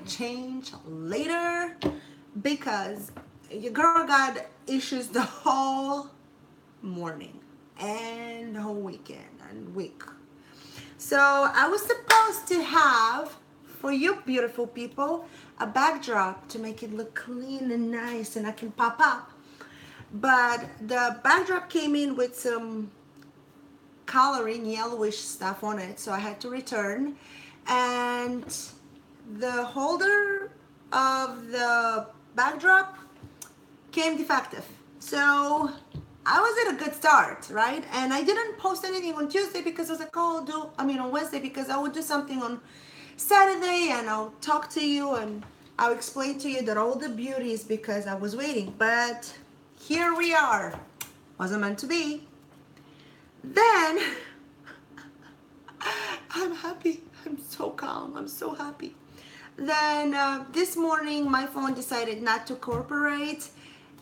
change later because your girl got issues the whole morning and the whole weekend and week. So I was supposed to have, for you beautiful people, a backdrop to make it look clean and nice and I can pop up. But the backdrop came in with some coloring yellowish stuff on it, so I had to return. And the holder of the backdrop came defective. So I was at a good start, right? And I didn't post anything on Tuesday because I was like, oh, on Wednesday because I would do something on Saturday and I'll talk to you and I'll explain to you that all the beauty is because I was waiting. But here we are. Wasn't meant to be. Then I'm happy. I'm so calm. I'm so happy. Then this morning, my phone decided not to cooperate.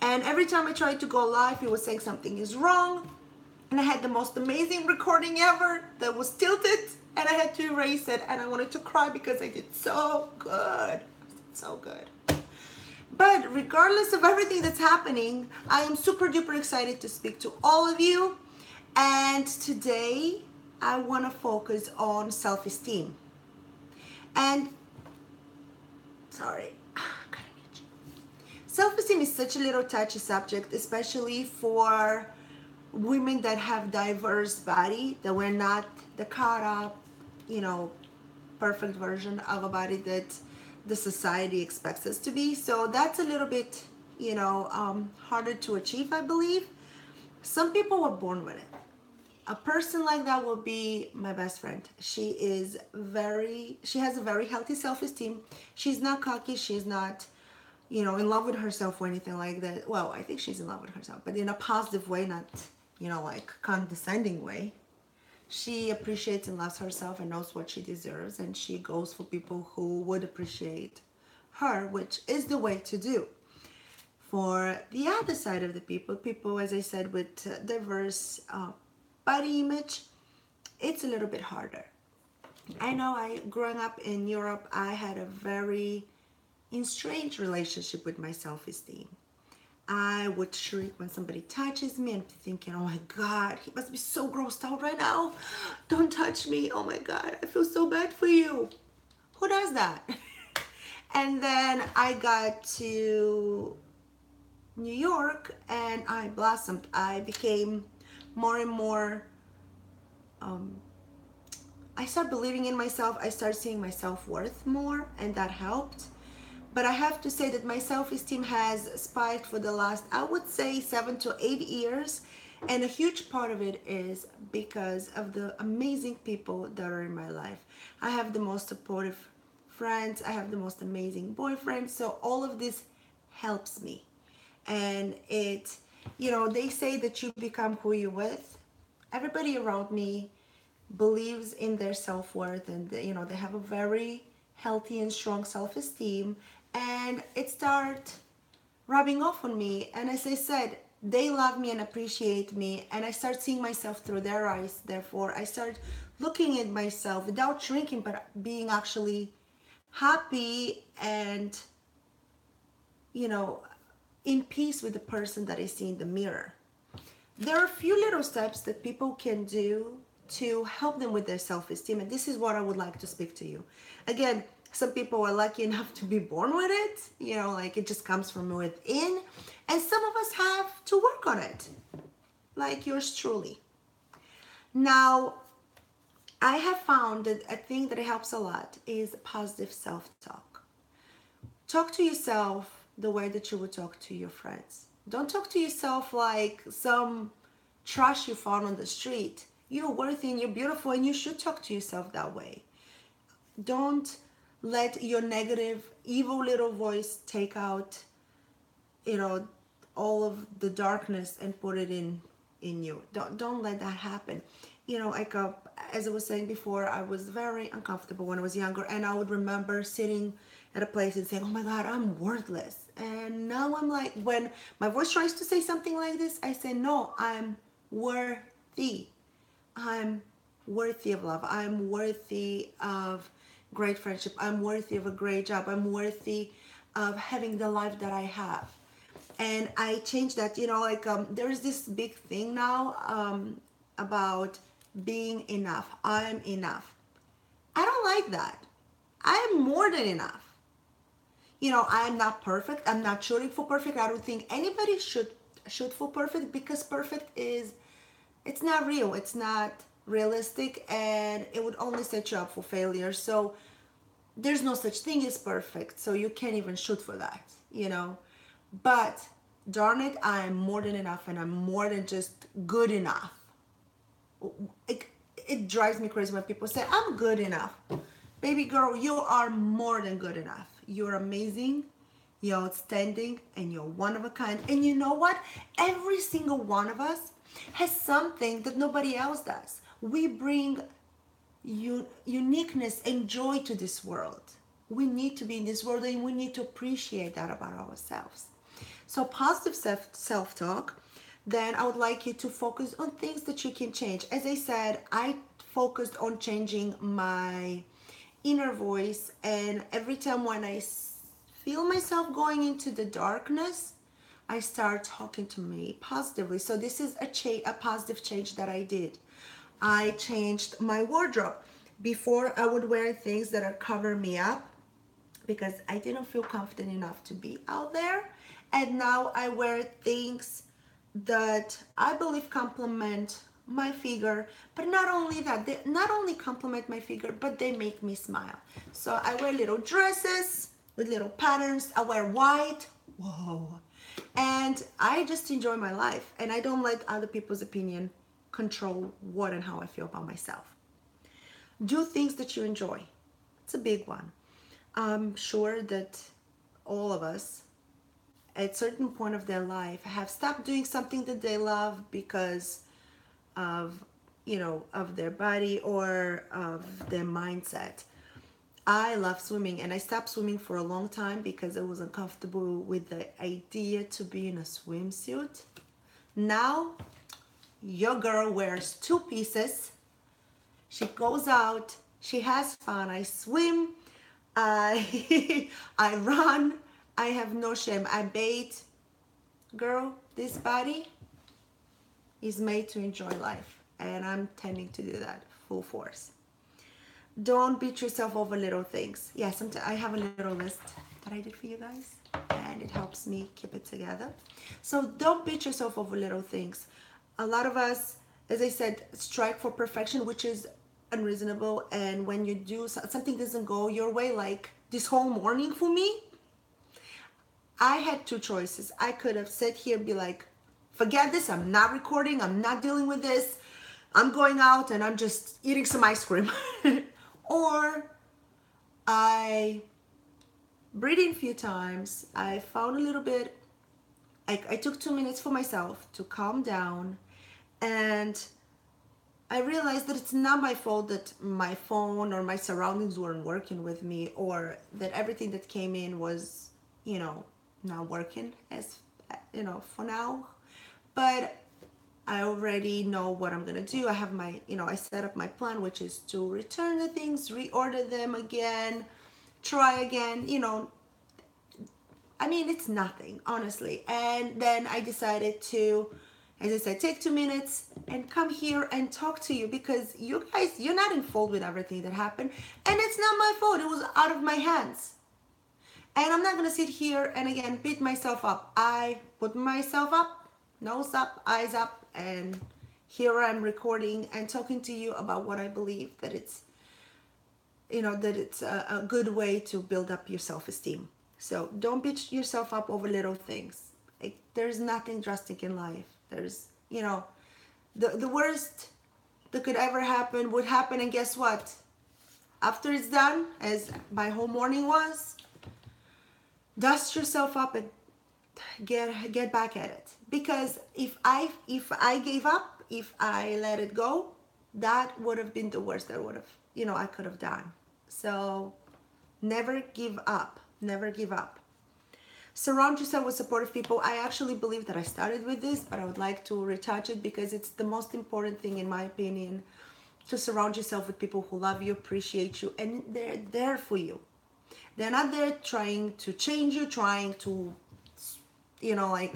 And every time I tried to go live, it was saying something is wrong. And I had the most amazing recording ever that was tilted. And I had to erase it. And I wanted to cry because I did so good. So good. But regardless of everything that's happening, I am super duper excited to speak to all of you. And today, I want to focus on self-esteem. And, sorry, self-esteem is such a little touchy subject, especially for women that have diverse body, that we're not the caught up, perfect version of a body that the society expects us to be. So that's a little bit, harder to achieve, I believe. Some people were born with it. A person like that will be my best friend. She has a very healthy self-esteem. She's not cocky. She's not, in love with herself or anything like that. Well, I think she's in love with herself, but in a positive way, not, like condescending way. She appreciates and loves herself and knows what she deserves. And she goes for people who would appreciate her, which is the way to do. For the other side of the people, as I said, with diverse body image, it's a little bit harder. I know growing up in Europe, I had a very estranged relationship with my self-esteem. I would shriek when somebody touches me and thinking, oh my God, he must be so grossed out right now. Don't touch me. Oh my God, I feel so bad for you. Who does that? And then I got to New York and I blossomed. I became more and more, I started believing in myself. I started seeing my self-worth more, and that helped. But I have to say that my self-esteem has spiked for the last, I would say, 7 to 8 years. And a huge part of it is because of the amazing people that are in my life. I have the most supportive friends. I have the most amazing boyfriend. So all of this helps me. And it, they say that you become who you're with. Everybody around me believes in their self-worth, and they have a very healthy and strong self-esteem, and it started rubbing off on me. And as I said, they love me and appreciate me, and I start seeing myself through their eyes. Therefore, I start looking at myself without shrinking, but being actually happy and in peace with the person that I see in the mirror. There are a few little steps that people can do to help them with their self-esteem, and this is what I would like to speak to you. Again, some people are lucky enough to be born with it, like it just comes from within, and some of us have to work on it, like yours truly. Now, I have found that a thing that helps a lot is positive self-talk. Talk to yourself the way that you would talk to your friends. Don't talk to yourself like some trash you found on the street. You're worthy and you're beautiful, and you should talk to yourself that way. Don't let your negative, evil little voice take out, all of the darkness and put it in you. Don't let that happen. As I was saying before, I was very uncomfortable when I was younger, and I would remember sitting at a place and saying, oh my God, I'm worthless. And now I'm like, when my voice tries to say something like this, I say, no, I'm worthy. I'm worthy of love. I'm worthy of great friendship. I'm worthy of a great job. I'm worthy of having the life that I have. And I changed that, like there's this big thing now about being enough. I'm enough. I don't like that. I am more than enough. I'm not perfect. I'm not shooting for perfect. I don't think anybody should shoot for perfect, because perfect is, it's not real. It's not realistic, and it would only set you up for failure. So there's no such thing as perfect. So you can't even shoot for that. But darn it, I am more than enough, and I'm more than just good enough. it, it drives me crazy when people say I'm good enough. Baby girl, you are more than good enough. You're amazing, you're outstanding, and you're one of a kind. And you know what? Every single one of us has something that nobody else does. We bring uniqueness and joy to this world. We need to be in this world, and we need to appreciate that about ourselves. So positive self-talk. Then I would like you to focus on things that you can change. As I said, I focused on changing my inner voice, and every time when I feel myself going into the darkness, I start talking to me positively. So this is a positive change that I did. I changed my wardrobe. Before, I would wear things that are cover me up because I didn't feel confident enough to be out there. And now I wear things that I believe complement my figure. But not only that, they not only complement my figure, but they make me smile. So I wear little dresses with little patterns. I wear white. Whoa. And I just enjoy my life, and I don't let other people's opinion control what and how I feel about myself. Do things that you enjoy. It's a big one. I'm sure that all of us at certain point of their life have stopped doing something that they love because of of their body or of their mindset. I love swimming, and I stopped swimming for a long time because I was uncomfortable with the idea to be in a swimsuit. Now your girl wears two pieces. She goes out, she has fun. I swim, I I run, I have no shame. I bathe. Girl, this body is made to enjoy life, and I'm tending to do that full force. Don't beat yourself over little things. Yeah, sometimes I have a little list that I did for you guys, and it helps me keep it together. So don't beat yourself over little things. A lot of us, as I said, strive for perfection, which is unreasonable. And when you do something doesn't go your way, like this whole morning for me, I had two choices. I could have sat here and be like, forget this, I'm not recording, I'm not dealing with this, I'm going out and I'm just eating some ice cream. Or I breathed in a few times, I found a little bit, I took 2 minutes for myself to calm down, and I realized that it's not my fault that my phone or my surroundings weren't working with me, or that everything that came in was, not working as, for now. But I already know what I'm gonna do. I have my, I set up my plan, which is to return the things, reorder them again, try again, I mean, it's nothing, honestly. And then I decided to, as I said, take 2 minutes and come here and talk to you, because you guys, you're not in fault with everything that happened. And it's not my fault. It was out of my hands. And I'm not going to sit here and again beat myself up. I put myself up, nose up, eyes up, and here I'm recording and talking to you about what I believe that it's, that it's a good way to build up your self-esteem. So don't beat yourself up over little things. Like, there's nothing drastic in life. There's, the worst that could ever happen would happen, and guess what? After it's done, as my whole morning was, dust yourself up and get back at it. Because if I gave up, if I let it go, that would have been the worst that would have, I could have done. So never give up. Never give up. Surround yourself with supportive people. I actually believe that I started with this, but I would like to retouch it because it's the most important thing, in my opinion, to surround yourself with people who love you, appreciate you, and they're there for you. They're not there trying to change you, trying to, like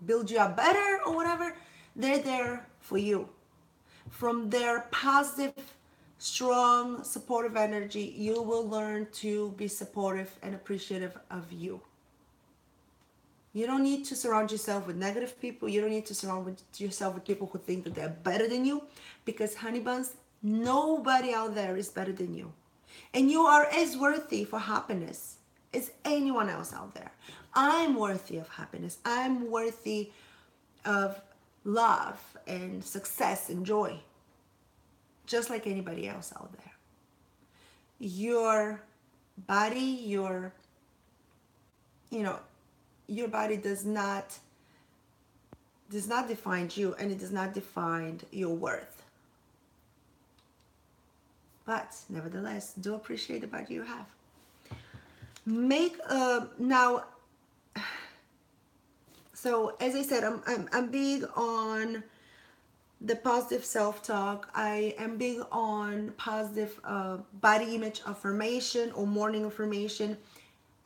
build you up better or whatever. They're there for you. From their positive, strong, supportive energy, you will learn to be supportive and appreciative of you. You don't need to surround yourself with negative people. You don't need to surround yourself with people who think that they're better than you, because, honey buns, nobody out there is better than you. And you are as worthy for happiness as anyone else out there. I'm worthy of happiness. I'm worthy of love and success and joy, just like anybody else out there. Your body, you know, your body does not define you, and it does not define your worth. But nevertheless, do appreciate the body you have. Make now. So as I said, I'm big on the positive self-talk. I am big on positive body image affirmation or morning affirmation.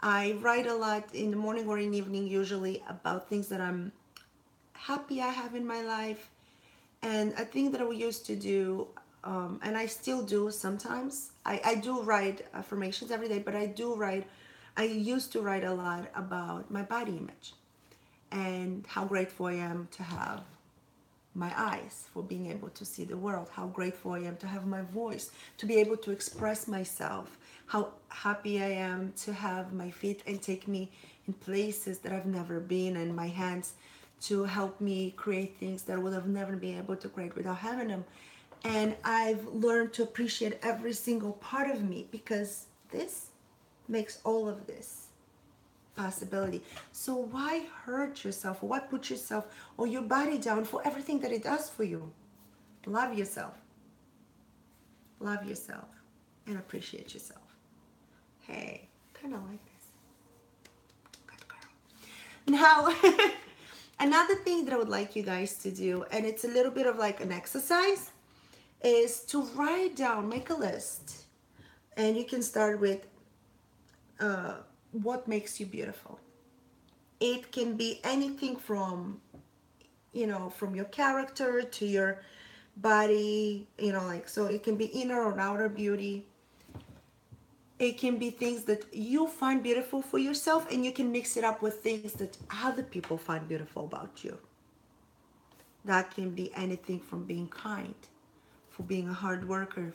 I write a lot in the morning or in the evening, usually, about things that I'm happy I have in my life. And I think that I used to do, and I still do sometimes. I do write affirmations every day, but I used to write a lot about my body image and how grateful I am to have my eyes, for being able to see the world, how grateful I am to have my voice, to be able to express myself, how happy I am to have my feet and take me in places that I've never been, and my hands to help me create things that I would have never been able to create without having them. And I've learned to appreciate every single part of me, because this makes all of this possibility. So why hurt yourself, or why put yourself or your body down for everything that it does for you? Love yourself. Love yourself and appreciate yourself. Hey, kind of like this. Good girl. Now, another thing that I would like you guys to do, and it's a little bit of like an exercise, is to write down, make a list. And you can start with what makes you beautiful. It can be anything from, from your character to your body, so it can be inner or outer beauty. It can be things that you find beautiful for yourself, and you can mix it up with things that other people find beautiful about you. That can be anything from being kind, for being a hard worker,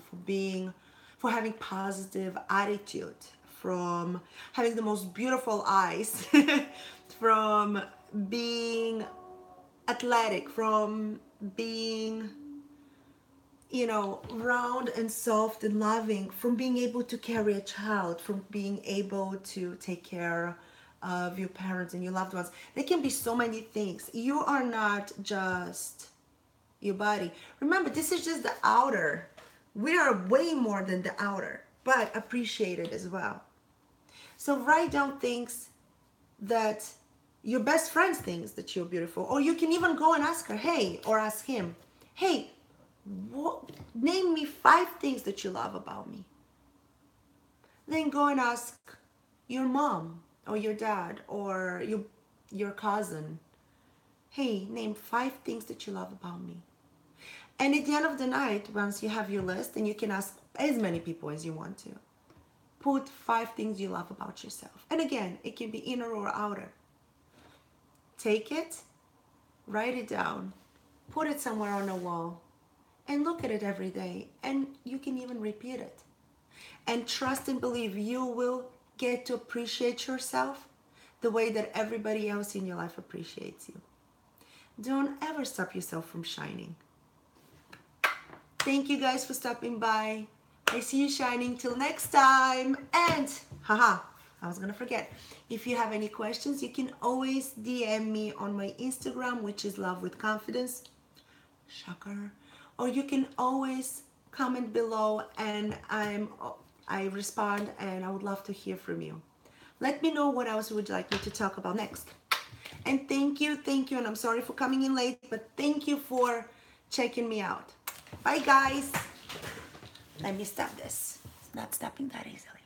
for having positive attitude, from having the most beautiful eyes, from being athletic, from being, round and soft and loving, from being able to carry a child, from being able to take care of your parents and your loved ones. There can be so many things. You are not just your body. Remember, this is just the outer. We are way more than the outer, but appreciate it as well. So write down things that your best friend thinks that you're beautiful. Or you can even go and ask her, hey, or ask him, hey, name me 5 things that you love about me. Then go and ask your mom or your dad or your cousin, hey, name 5 things that you love about me. And at the end of the night, once you have your list, and you can ask as many people as you want to, put 5 things you love about yourself. And again, it can be inner or outer. Take it, write it down, put it somewhere on a wall, and look at it every day. And you can even repeat it. And trust and believe you will get to appreciate yourself the way that everybody else in your life appreciates you. Don't ever stop yourself from shining. Thank you guys for stopping by. I see you shining. Till next time. And, I was going to forget. If you have any questions, you can always DM me on my Instagram, which is Love with Confidence. Shocker. Or you can always comment below, and I respond, and I would love to hear from you. Let me know what else you would like me to talk about next. And thank you, and I'm sorry for coming in late, but thank you for checking me out. Bye, guys. Let me stop this. It's not stopping that easily.